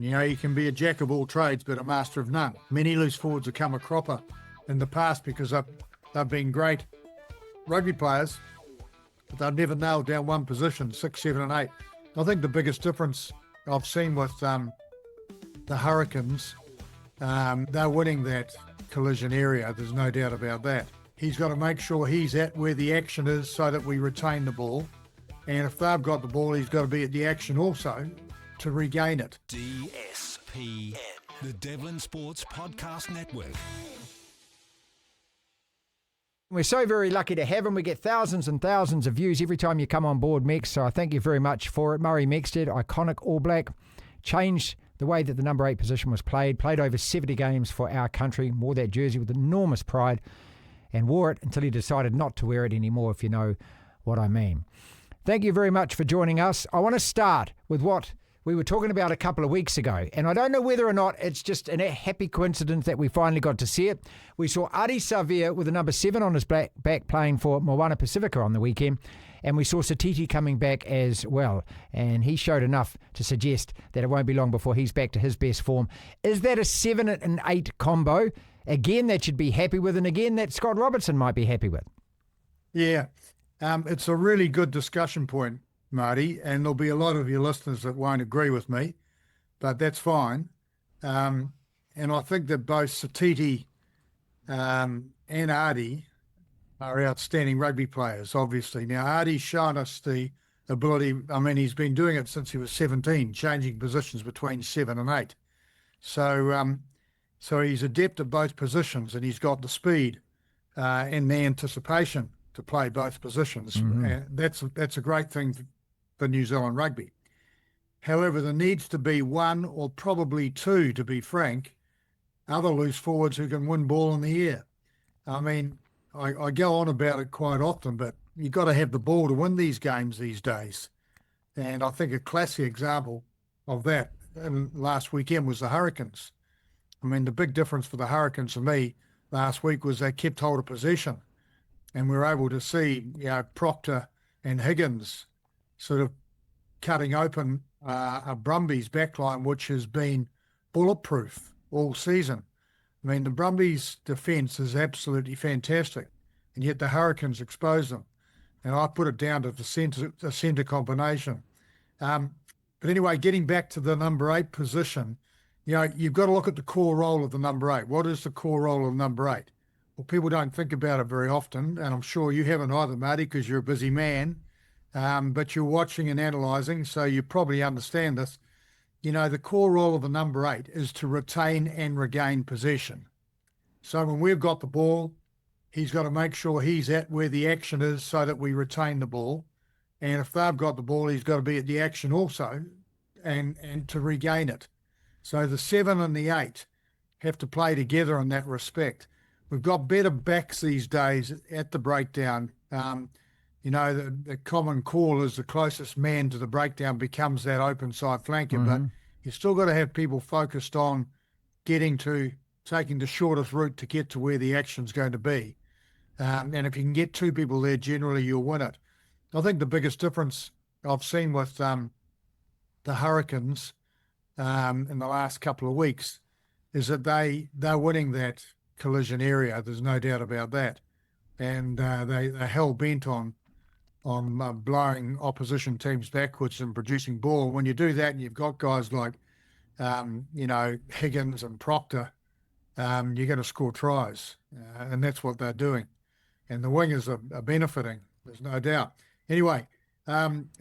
You know, you can be a jack of all trades, but a master of none. Many loose forwards have come a cropper in the past because they've been great rugby players, but they've never nailed down one position, 6, 7 and 8. I think the biggest difference I've seen with the Hurricanes, they're winning that collision area. There's no doubt about that. He's got to make sure he's at where the action is so that we retain the ball. And if they've got the ball, he's got to be at the action also to regain it. DSPN, the Devlin Sports Podcast Network. We're so very lucky to have him. We get thousands and thousands of views every time you come on board, Mex, so I thank you very much for it. Murray Mexted, iconic All Black, changed the way that the number 8 position was played over 70 games for our country, wore that jersey with enormous pride, and wore it until he decided not to wear it anymore, if you know what I mean. Thank you very much for joining us. I want to start with what we were talking about a couple of weeks ago, and I don't know whether or not it's just a happy coincidence that we finally got to see it. We saw Ardie Savea with the number 7 on his back playing for Moana Pasifika on the weekend, and we saw Versatility coming back as well, and he showed enough to suggest that it won't be long before he's back to his best form. Is that a 7 and 8 combo? Again, that should be happy with, and again, that Scott Robertson might be happy with. Yeah, it's a really good discussion point, Marty, and there'll be a lot of your listeners that won't agree with me, but that's fine. And I think that both Versatility and Artie are outstanding rugby players, obviously. Now, Artie's shown us the ability, I mean, he's been doing it since he was 17, changing positions between 7 and 8. So he's adept at both positions, and he's got the speed and the anticipation to play both positions. Mm-hmm. That's a great thing for New Zealand rugby. However, there needs to be one or probably two, to be frank, other loose forwards who can win ball in the air. I mean, I go on about it quite often, but you've got to have the ball to win these games these days. And I think a classic example of that last weekend was the Hurricanes. I mean, the big difference for the Hurricanes for me last week was they kept hold of possession. And we were able to see, Proctor and Higgins sort of cutting open a Brumbies backline, which has been bulletproof all season. I mean, the Brumbies defence is absolutely fantastic, and yet the Hurricanes expose them. And I put it down to the centre combination. But anyway, getting back to the number 8 position, you've got to look at the core role of the number 8. What is the core role of number 8? Well, people don't think about it very often, and I'm sure you haven't either, Marty, because you're a busy man. But you're watching and analysing, so you probably understand this. The core role of the number 8 is to retain and regain possession. So when we've got the ball, he's got to make sure he's at where the action is so that we retain the ball. And if they've got the ball, he's got to be at the action also and to regain it. So the 7 and the 8 have to play together in that respect. We've got better backs these days at the breakdown. The common call is the closest man to the breakdown becomes that open side flanker, mm-hmm. But you've still got to have people focused on taking the shortest route to get to where the action's going to be. And if you can get 2 people there, generally you'll win it. I think the biggest difference I've seen with the Hurricanes in the last couple of weeks is that they're winning that collision area. There's no doubt about that. And they're hell-bent on blowing opposition teams backwards and producing ball. When you do that and you've got guys like, Higgins and Proctor, you're going to score tries. And that's what they're doing. And the wingers are benefiting, there's no doubt. Anyway,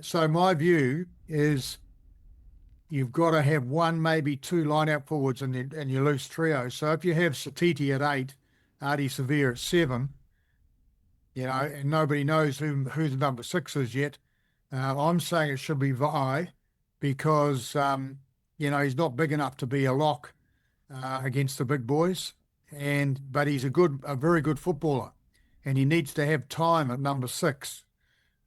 so my view is you've got to have 1, maybe 2 line-out forwards in your loose trio. So if you have Versatility at 8, Ardie Savea at 7, and nobody knows who the number 6 is yet. I'm saying it should be Vi because, he's not big enough to be a lock against the big boys, but he's a very good footballer, and he needs to have time at number 6,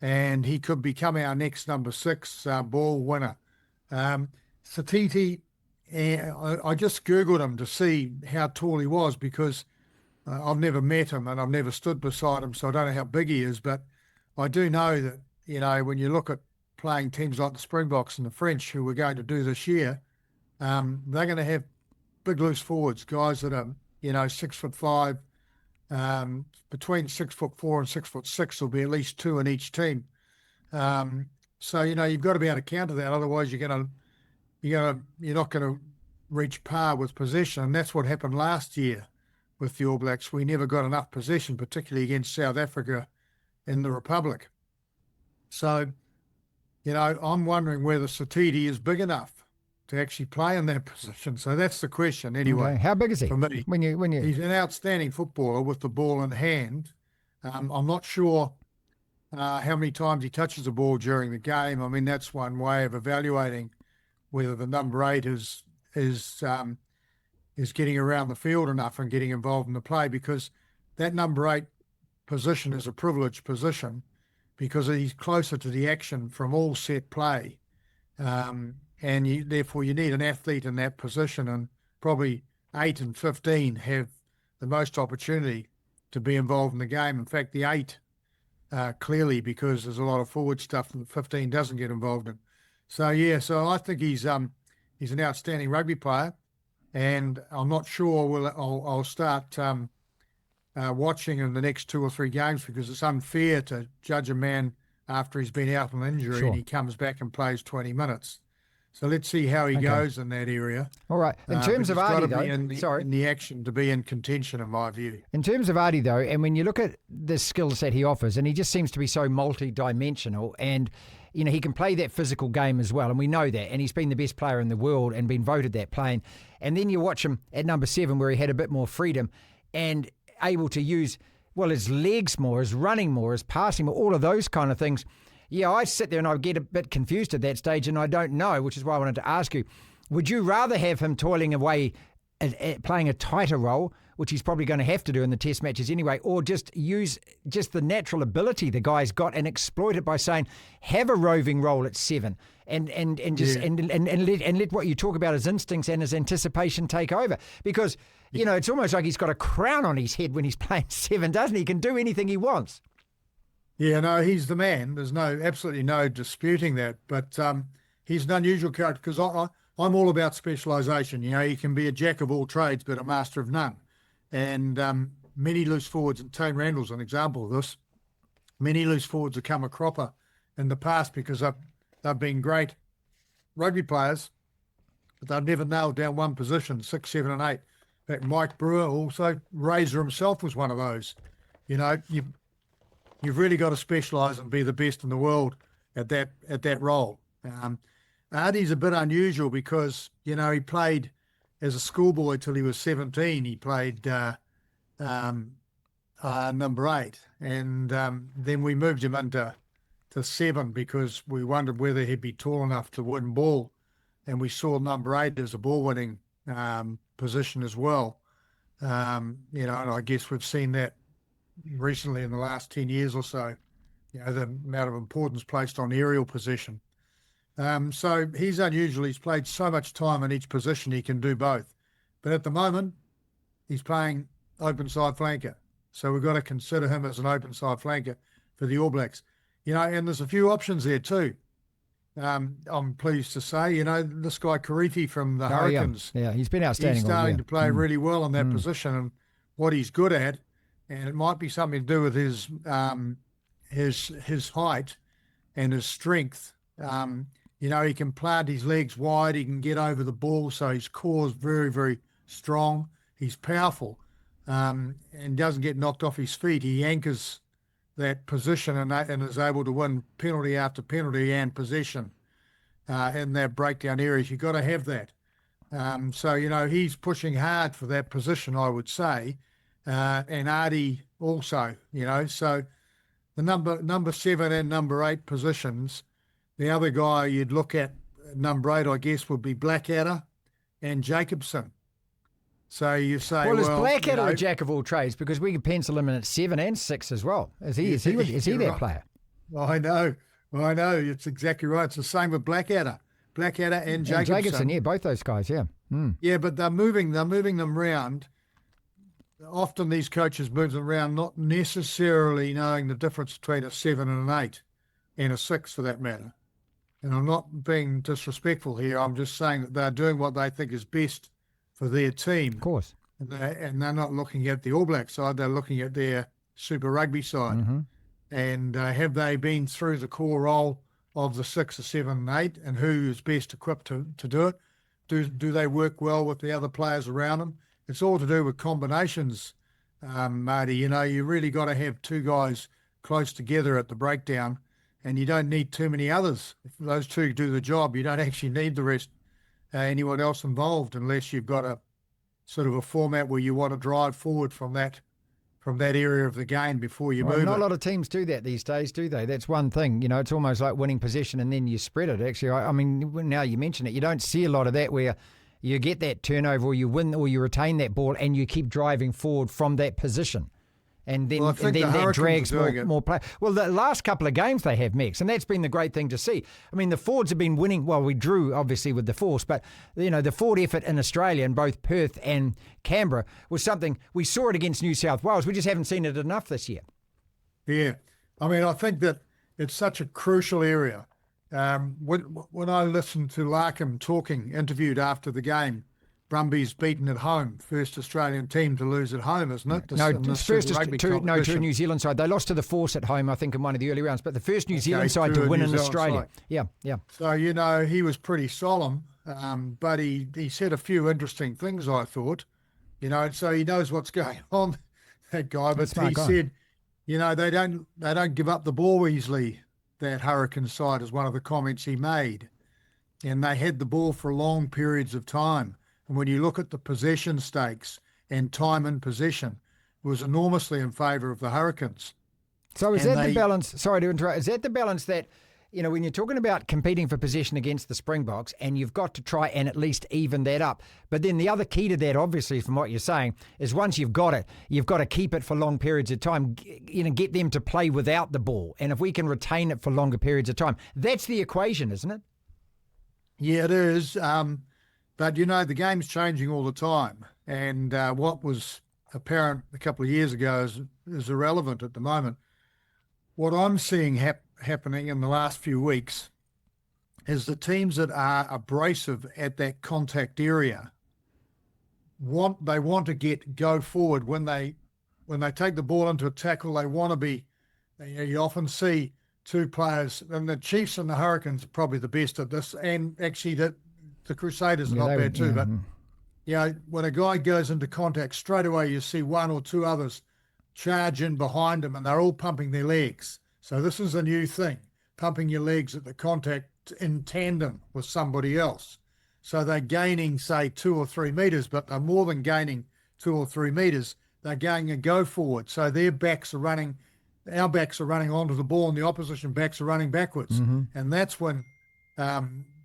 and he could become our next number 6 ball winner. Versatility, I just Googled him to see how tall he was because I've never met him and I've never stood beside him, so I don't know how big he is, but I do know that, when you look at playing teams like the Springboks and the French, who we're going to do this year, they're going to have big loose forwards, guys that are, 6'5", between 6'4" and 6'6". There'll be at least two in each team. So you've got to be able to counter that. Otherwise, you're not going to reach par with possession, and that's what happened last year with the All Blacks. We never got enough possession, particularly against South Africa in the Republic. So, I'm wondering whether Satiti is big enough to actually play in that position. So that's the question anyway. Okay. How big is he? For me, When you he's an outstanding footballer with the ball in hand. I'm not sure how many times he touches the ball during the game. I mean, that's one way of evaluating whether the number 8 is getting around the field enough and getting involved in the play, because that number 8 position is a privileged position because he's closer to the action from all set play. And therefore you need an athlete in that position, and probably 8 and 15 have the most opportunity to be involved in the game. In fact, the 8 clearly, because there's a lot of forward stuff that 15 doesn't get involved in. So I think he's an outstanding rugby player, and I'm not sure I'll start watching in the next 2 or 3 games, because it's unfair to judge a man after he's been out on injury. Sure. And he comes back and plays 20 minutes. So let's see how he goes in that area. All right. In terms of Ardie, though, in the action to be in contention, in my view. In terms of Ardie, though, and when you look at the skill set he offers, and he just seems to be so multi-dimensional, and he can play that physical game as well, and we know that, and he's been the best player in the world and been voted that playing. And then you watch him at number 7, where he had a bit more freedom and able to use, his legs more, his running more, his passing more, all of those kind of things. Yeah, I sit there and I get a bit confused at that stage, and I don't know, which is why I wanted to ask you, would you rather have him toiling away at playing a tighter role, which he's probably going to have to do in the test matches anyway, or just use the natural ability the guy's got and exploit it by saying, have a roving role at 7 and let what you talk about his instincts and his anticipation take over? Because, it's almost like he's got a crown on his head when he's playing 7, doesn't he? He can do anything he wants. Yeah, no, he's the man. There's absolutely no disputing that. But he's an unusual character, because I'm all about specialisation. You can be a jack of all trades, but a master of none. And many loose forwards, and Tane Randall's an example of this, many loose forwards have come a cropper in the past because they've been great rugby players, but they've never nailed down one position, 6, 7 and 8. In fact, Mike Brewer, also, Razor himself was one of those. You've really got to specialise and be the best in the world at that role. Artie's a bit unusual because, he played as a schoolboy till he was 17. He played number 8. And then we moved him into 7 because we wondered whether he'd be tall enough to win ball. And we saw number 8 as a ball-winning position as well. And I guess we've seen that recently in the last 10 years or so, the amount of importance placed on aerial possession. So he's unusual. He's played so much time in each position, he can do both. But at the moment, he's playing open side flanker. So we've got to consider him as an open side flanker for the All Blacks. And there's a few options there too. I'm pleased to say, this guy Karifi from the Hurricanes. Yeah, he's been outstanding. He's starting to play really well in that position, and what he's good at. And it might be something to do with his height and his strength. He can plant his legs wide. He can get over the ball, so his core is very, very strong. He's powerful and doesn't get knocked off his feet. He anchors that position and is able to win penalty after penalty and possession in that breakdown areas. You've got to have that. So he's pushing hard for that position, I would say. And Artie also, so the number 7 and number 8 positions. The other guy you'd look at number 8, I guess, would be Blackadder and Jacobson. So you say, is Blackadder a jack of all trades? Because we can pencil him in at 7 and 6 as well. Is he that right. player? I know. It's exactly right. It's the same with Blackadder and Jacobson. Jacobson, yeah, both those guys, yeah. Yeah, but they're moving them round. Often these coaches move them around, not necessarily knowing the difference between a 7 and an 8, and a 6 for that matter. and I'm not being disrespectful here, I'm just saying that they're doing what they think is best for their team. Of course. And they're not looking at the All Black side, they're looking at their Super Rugby side. Mm-hmm. And have they been through the core role of the 6 or 7 and 8 and who is best equipped to do it? Do they work well with the other players around them? It's all to do with combinations, Marty. You know, you really got to have 2 guys close together at the breakdown, and you don't need too many others. If those 2 do the job, you don't actually need the rest, anyone else involved, unless you've got a sort of a format where you want to drive forward from that area of the game before you move Not it. a lot of teams do that these days, do they? That's one thing. You know, it's almost like winning possession and then you spread it. Actually, I mean, now you mention it, you don't see a lot of that where you get that turnover or you win or you retain that ball and you keep driving forward from that position. And then, that drags more play. Well, the last couple of games they have, Mex, and that's been the great thing to see. I mean, the forwards have been winning. Well, we drew, obviously, with the Force, but, you know, the forward effort in Australia, in both Perth and Canberra, was something, we saw it against New South Wales. We just haven't seen it enough this year. Yeah. I mean, I think that it's such a crucial area. When I listened to Larkham interviewed after the game, Brumbies beaten at home, first Australian team to lose at home, isn't it? To a New Zealand side. They lost to the Force at home, I think, in one of the early rounds, but the first New Zealand side to win in Australia. Yeah. So, you know, he was pretty solemn, but he said a few interesting things, I thought. You know, so he knows what's going on, that guy. But he said, you know, they don't give up the ball easily, that Hurricane side, is one of the comments he made. And they had the ball for long periods of time. And when you look at the possession stakes and time in possession, it was enormously in favour of the Hurricanes. So is that the balance? Sorry to interrupt. Is that the balance that, you know, when you're talking about competing for possession against the Springboks, and you've got to try and at least even that up. But then the other key to that, obviously, from what you're saying, is once you've got it, you've got to keep it for long periods of time, you know, get them to play without the ball. And if we can retain it for longer periods of time, that's the equation, isn't it? Yeah, it is. But, you know, the game's changing all the time. And what was apparent a couple of years ago is irrelevant at the moment. What I'm seeing happening in the last few weeks is the teams that are abrasive at that contact area want to go forward when they take the ball into a tackle. They want to be. You often see 2 players, and the Chiefs and the Hurricanes are probably the best at this, and actually the Crusaders are not bad too. But you know, when a guy goes into contact, straight away you see 1 or 2 others charge in behind him, and they're all pumping their legs. So this is a new thing, pumping your legs at the contact in tandem with somebody else. So they're gaining, say, 2 or 3 metres, but they're more than gaining 2 or 3 metres. They're going a go forward. So their backs are running, our backs are running onto the ball, and the opposition backs are running backwards. And that's when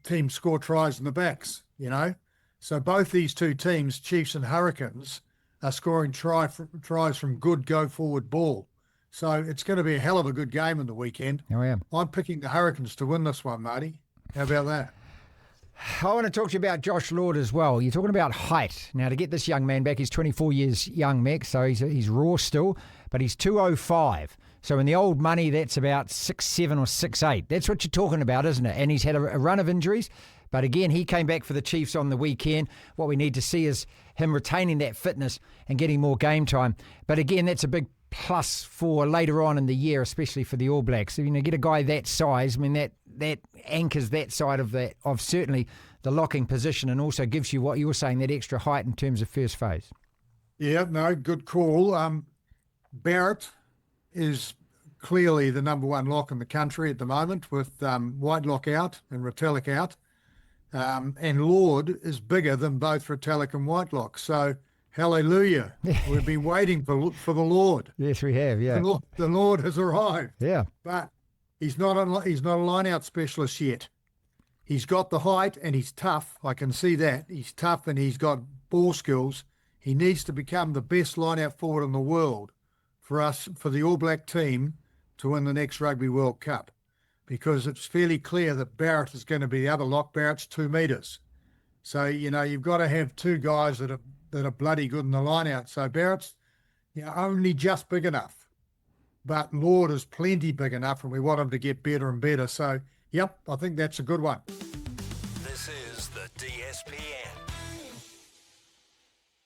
teams score tries in the backs, you know. So both these 2 teams, Chiefs and Hurricanes, are scoring tries from good go-forward ball. So it's going to be a hell of a good game in the weekend. Oh, yeah. I'm picking the Hurricanes to win this one, Marty. How about that? I want to talk to you about Josh Lord as well. You're talking about height. Now, to get this young man back, he's 24 years young, Max, so he's raw still, but he's 205. So in the old money, that's about 6'7" or 6'8". That's what you're talking about, isn't it? And he's had a run of injuries. But again, he came back for the Chiefs on the weekend. What we need to see is him retaining that fitness and getting more game time. But again, that's a big plus for later on in the year, especially for the All Blacks. So, you know, get a guy that size. I mean, that anchors that side of certainly the locking position, and also gives you what you were saying, that extra height in terms of first phase. Yeah, no, good call. Barrett is clearly the number 1 lock in the country at the moment, with Whitelock out and Retallick out. And Lord is bigger than both Retallick and Whitelock. So, hallelujah. We've been waiting for the Lord. Yes, we have, yeah. The Lord has arrived. Yeah. But he's not a line-out specialist yet. He's got the height and he's tough. I can see that. He's tough and he's got ball skills. He needs to become the best line-out forward in the world for the All Black team to win the next Rugby World Cup, because it's fairly clear that Barrett is going to be the other lock. Barrett's 2 metres. So, you know, you've got to have 2 guys that are bloody good in the line-out. So Barrett's, you know, only just big enough. But Lord is plenty big enough, and we want him to get better and better. So Yep, I think that's a good one. This is the DSPN